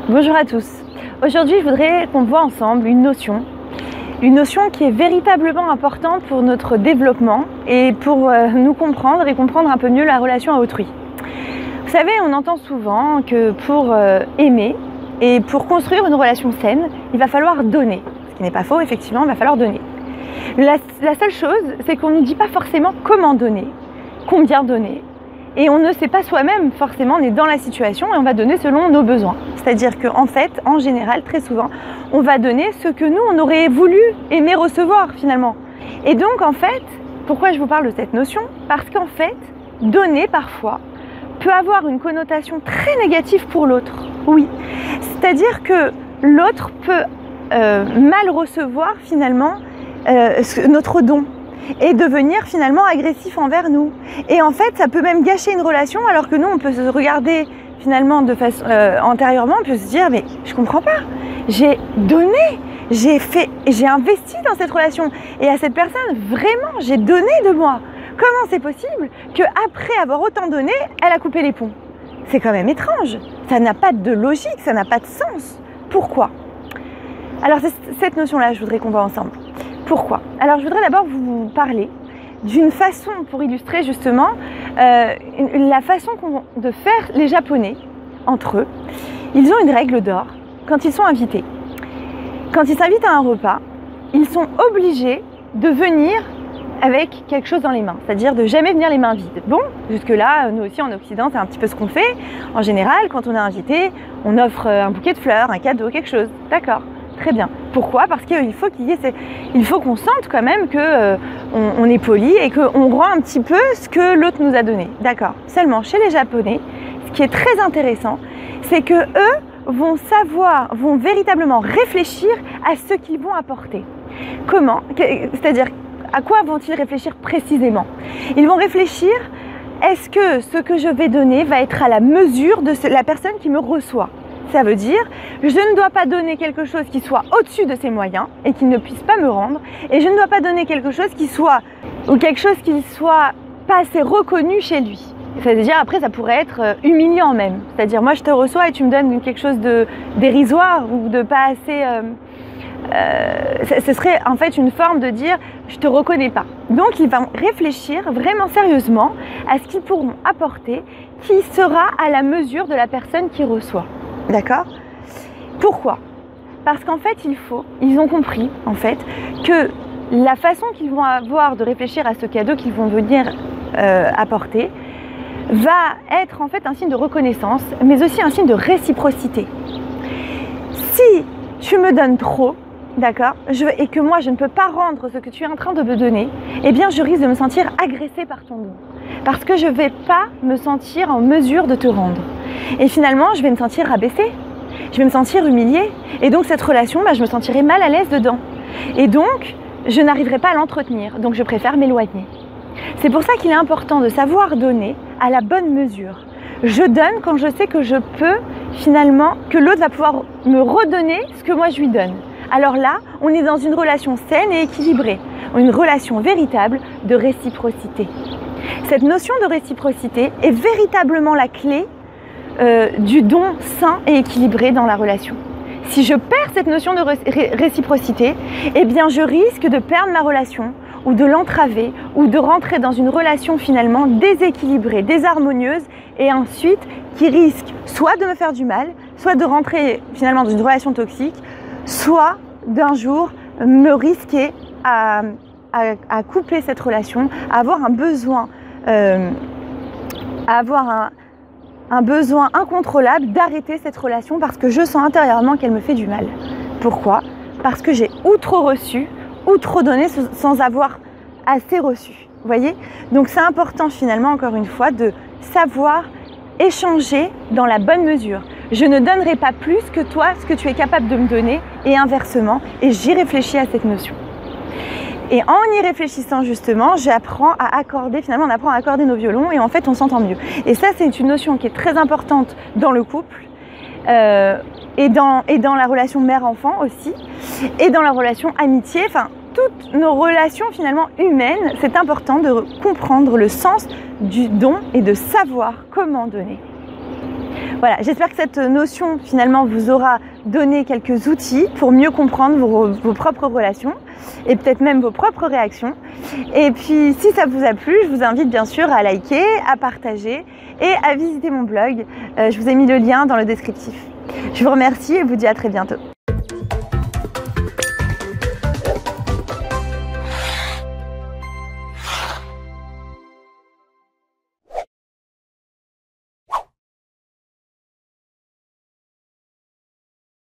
Bonjour à tous. Aujourd'hui, je voudrais qu'on voit ensemble une notion qui est véritablement importante pour notre développement et pour nous comprendre et comprendre un peu mieux la relation à autrui. Vous savez, on entend souvent que pour aimer et pour construire une relation saine, il va falloir donner. Ce qui n'est pas faux, effectivement, il va falloir donner. La seule chose, c'est qu'on ne nous dit pas forcément comment donner, combien donner. Et on ne sait pas soi-même, forcément, on est dans la situation et on va donner selon nos besoins. C'est-à-dire qu'en fait, en général, très souvent, on va donner ce que nous, on aurait voulu aimer recevoir finalement. Et donc, en fait, pourquoi je vous parle de cette notion? Parce qu'en fait, donner parfois peut avoir une connotation très négative pour l'autre. Oui, c'est-à-dire que l'autre peut mal recevoir finalement notre don et devenir finalement agressif envers nous. Et en fait, ça peut même gâcher une relation, alors que nous, on peut se regarder finalement de façon antérieurement, on peut se dire, mais je comprends pas, j'ai donné, j'ai investi dans cette relation, et à cette personne, vraiment, j'ai donné de moi. Comment c'est possible qu'après avoir autant donné, elle a coupé les ponts? C'est quand même étrange, ça n'a pas de logique, ça n'a pas de sens. Pourquoi? Alors c'est cette notion-là, je voudrais qu'on voit ensemble. Pourquoi? Alors je voudrais d'abord vous parler d'une façon pour illustrer justement la façon de faire les Japonais entre eux. Ils ont une règle d'or quand ils sont invités. Quand ils s'invitent à un repas, ils sont obligés de venir avec quelque chose dans les mains, c'est-à-dire de jamais venir les mains vides. Bon, jusque-là, nous aussi en Occident, c'est un petit peu ce qu'on fait. En général, quand on est invité, on offre un bouquet de fleurs, un cadeau, quelque chose. D'accord. Très bien. Pourquoi? Parce qu'il faut qu'on sente quand même qu'on est poli et qu'on rend un petit peu ce que l'autre nous a donné. D'accord. Seulement, chez les Japonais, ce qui est très intéressant, c'est que eux vont véritablement réfléchir à ce qu'ils vont apporter. Comment? C'est-à-dire, à quoi vont-ils réfléchir précisément? Ils vont réfléchir, est-ce que ce que je vais donner va être à la mesure de la personne qui me reçoit? Ça veut dire, je ne dois pas donner quelque chose qui soit au-dessus de ses moyens et qui ne puisse pas me rendre. Et je ne dois pas donner quelque chose qui soit pas assez reconnu chez lui. C'est-à-dire, après, ça pourrait être humiliant même. C'est-à-dire, moi, je te reçois et tu me donnes quelque chose de dérisoire ou de pas assez... ce serait en fait une forme de dire, je te reconnais pas. Donc, ils vont réfléchir vraiment sérieusement à ce qu'ils pourront apporter qui sera à la mesure de la personne qui reçoit. D'accord? Pourquoi? Parce qu'en fait, ils ont compris en fait que la façon qu'ils vont avoir de réfléchir à ce cadeau qu'ils vont venir apporter va être en fait un signe de reconnaissance, mais aussi un signe de réciprocité. Si tu me donnes trop, d'accord, et que moi je ne peux pas rendre ce que tu es en train de me donner, eh bien je risque de me sentir agressée par ton don. Parce que je ne vais pas me sentir en mesure de te rendre. Et finalement, je vais me sentir rabaissée, je vais me sentir humiliée. Et donc cette relation, je me sentirai mal à l'aise dedans. Et donc, je n'arriverai pas à l'entretenir. Donc je préfère m'éloigner. C'est pour ça qu'il est important de savoir donner à la bonne mesure. Je donne quand je sais que je peux, finalement, que l'autre va pouvoir me redonner ce que moi je lui donne. Alors là, on est dans une relation saine et équilibrée. Une relation véritable de réciprocité. Cette notion de réciprocité est véritablement la clé du don sain et équilibré dans la relation. Si je perds cette notion de réciprocité, eh bien je risque de perdre ma relation ou de l'entraver ou de rentrer dans une relation finalement déséquilibrée, désharmonieuse et ensuite qui risque soit de me faire du mal, soit de rentrer finalement dans une relation toxique, soit d'un jour me risquer à couper cette relation, à avoir un besoin, un besoin incontrôlable d'arrêter cette relation parce que je sens intérieurement qu'elle me fait du mal. Pourquoi? Parce que j'ai ou trop reçu, ou trop donné sans avoir assez reçu. Vous voyez? Donc c'est important finalement, encore une fois, de savoir échanger dans la bonne mesure. Je ne donnerai pas plus que toi ce que tu es capable de me donner et inversement, et j'y réfléchis à cette notion. Et en y réfléchissant justement, j'apprends à accorder, finalement on apprend à accorder nos violons et en fait on s'entend mieux. Et ça c'est une notion qui est très importante dans le couple. et dans la relation mère-enfant aussi, et dans la relation amitié, enfin toutes nos relations finalement humaines, c'est important de comprendre le sens du don et de savoir comment donner. Voilà, j'espère que cette notion finalement vous aura donné quelques outils pour mieux comprendre vos propres relations et peut-être même vos propres réactions. Et puis si ça vous a plu, je vous invite bien sûr à liker, à partager et à visiter mon blog. Je vous ai mis le lien dans le descriptif. Je vous remercie et vous dis à très bientôt.